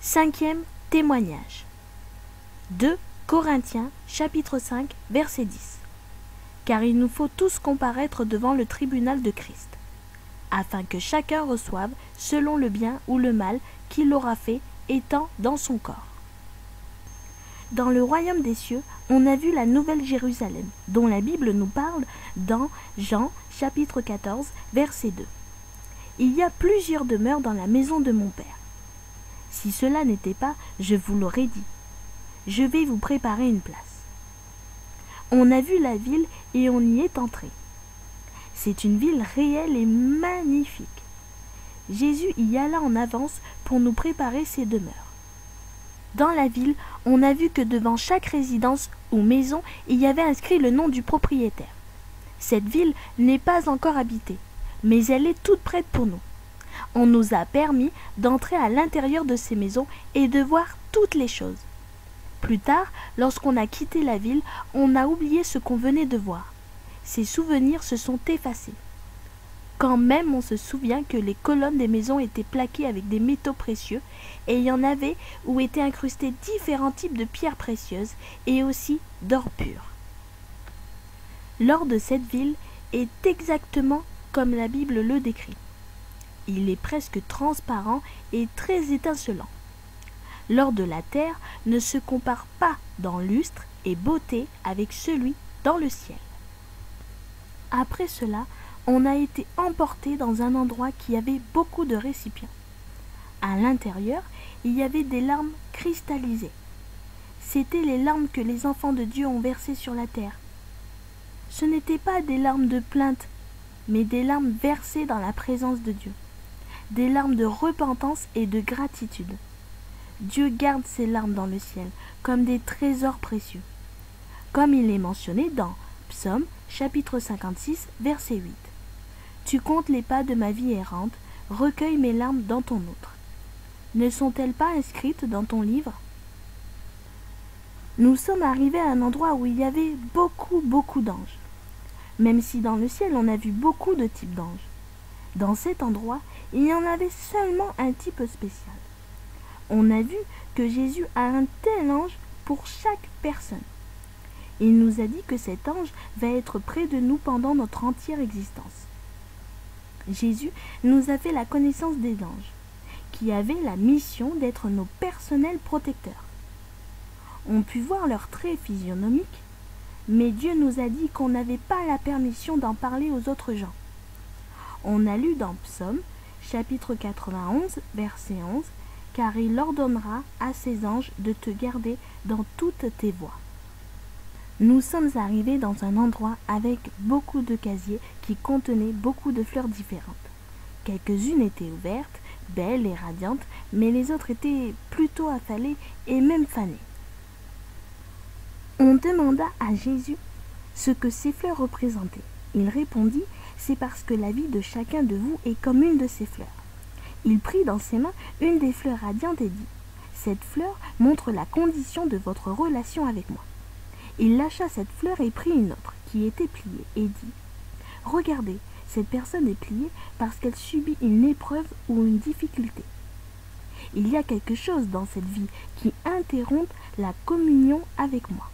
Cinquième témoignage. 2 Corinthiens chapitre 5 verset 10. Car il nous faut tous comparaître devant le tribunal de Christ, afin que chacun reçoive selon le bien ou le mal qu'il aura fait étant dans son corps. Dans le royaume des cieux, on a vu la nouvelle Jérusalem, dont la Bible nous parle dans Jean chapitre 14 verset 2. Il y a plusieurs demeures dans la maison de mon Père. Si cela n'était pas, je vous l'aurais dit. Je vais vous préparer une place. On a vu la ville et on y est entré. C'est une ville réelle et magnifique. Jésus y alla en avance pour nous préparer ses demeures. Dans la ville, on a vu que devant chaque résidence ou maison, il y avait inscrit le nom du propriétaire. Cette ville n'est pas encore habitée, mais elle est toute prête pour nous. On nous a permis d'entrer à l'intérieur de ces maisons et de voir toutes les choses. Plus tard, lorsqu'on a quitté la ville, on a oublié ce qu'on venait de voir. Ces souvenirs se sont effacés. Quand même on se souvient que les colonnes des maisons étaient plaquées avec des métaux précieux et il y en avait où étaient incrustés différents types de pierres précieuses et aussi d'or pur. L'or de cette ville est exactement comme la Bible le décrit. Il est presque transparent et très étincelant. L'or de la terre ne se compare pas dans lustre et beauté avec celui dans le ciel. Après cela, on a été emporté dans un endroit qui avait beaucoup de récipients. À l'intérieur, il y avait des larmes cristallisées. C'étaient les larmes que les enfants de Dieu ont versées sur la terre. Ce n'étaient pas des larmes de plainte, mais des larmes versées dans la présence de Dieu. Des larmes de repentance et de gratitude. Dieu garde ces larmes dans le ciel, comme des trésors précieux. Comme il est mentionné dans Psaume chapitre 56, verset 8. Tu comptes les pas de ma vie errante, recueille mes larmes dans ton outre. Ne sont-elles pas inscrites dans ton livre? Nous sommes arrivés à un endroit où il y avait beaucoup d'anges. Même si dans le ciel on a vu beaucoup de types d'anges. Dans cet endroit, il y en avait seulement un type spécial. On a vu que Jésus a un tel ange pour chaque personne. Il nous a dit que cet ange va être près de nous pendant notre entière existence. Jésus nous a fait la connaissance des anges, qui avaient la mission d'être nos personnels protecteurs. On put voir leurs traits physionomiques, mais Dieu nous a dit qu'on n'avait pas la permission d'en parler aux autres gens. On a lu dans Psaume, chapitre 91, verset 11, « Car il ordonnera à ses anges de te garder dans toutes tes voies. » Nous sommes arrivés dans un endroit avec beaucoup de casiers qui contenaient beaucoup de fleurs différentes. Quelques-unes étaient ouvertes, belles et radiantes, mais les autres étaient plutôt affalées et même fanées. On demanda à Jésus ce que ces fleurs représentaient. Il répondit, « C'est parce que la vie de chacun de vous est comme une de ces fleurs. » Il prit dans ses mains une des fleurs radiantes et dit, « Cette fleur montre la condition de votre relation avec moi. » Il lâcha cette fleur et prit une autre, qui était pliée, et dit, « Regardez, cette personne est pliée parce qu'elle subit une épreuve ou une difficulté. Il y a quelque chose dans cette vie qui interrompt la communion avec moi.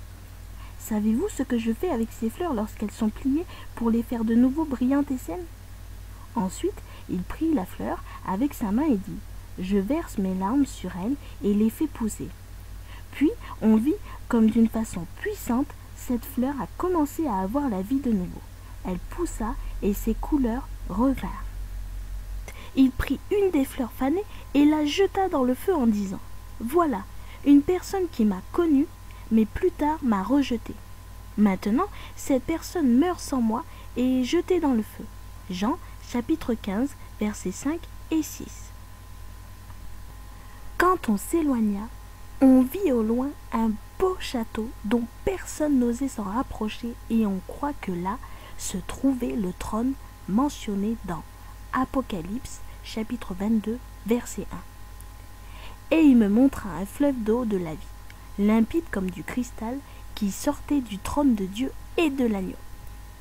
Savez-vous ce que je fais avec ces fleurs lorsqu'elles sont pliées pour les faire de nouveau brillantes et saines? » Ensuite, il prit la fleur avec sa main et dit, « Je verse mes larmes sur elle et les fais pousser. » Puis, on vit comme d'une façon puissante, cette fleur a commencé à avoir la vie de nouveau. Elle poussa et ses couleurs revinrent. Il prit une des fleurs fanées et la jeta dans le feu en disant, « Voilà, une personne qui m'a connu, mais plus tard m'a rejeté. Maintenant, cette personne meurt sans moi et est jetée dans le feu. » Jean chapitre 15, versets 5 et 6. Quand on s'éloigna, on vit au loin un beau château dont personne n'osait s'en rapprocher et on croit que là se trouvait le trône mentionné dans Apocalypse chapitre 22 verset 1. Et il me montra un fleuve d'eau de la vie, limpide comme du cristal, qui sortait du trône de Dieu et de l'agneau.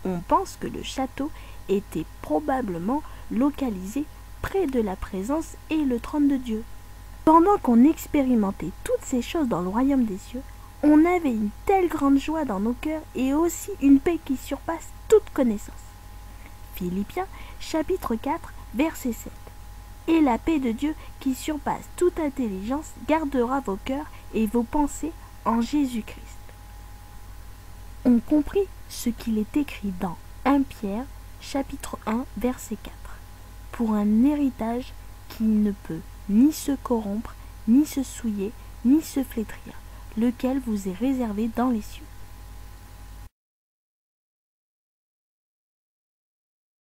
On pense que le château était probablement localisé près de la présence et le trône de Dieu. Pendant qu'on expérimentait toutes ces choses dans le royaume des cieux, on avait une telle grande joie dans nos cœurs et aussi une paix qui surpasse toute connaissance. Philippiens chapitre 4 verset 7. Et la paix de Dieu qui surpasse toute intelligence gardera vos cœurs et vos pensées en Jésus-Christ. On comprit ce qu'il est écrit dans 1 Pierre chapitre 1 verset 4. Pour un héritage qui ne peut ni se corrompre, ni se souiller, ni se flétrir, lequel vous est réservé dans les cieux.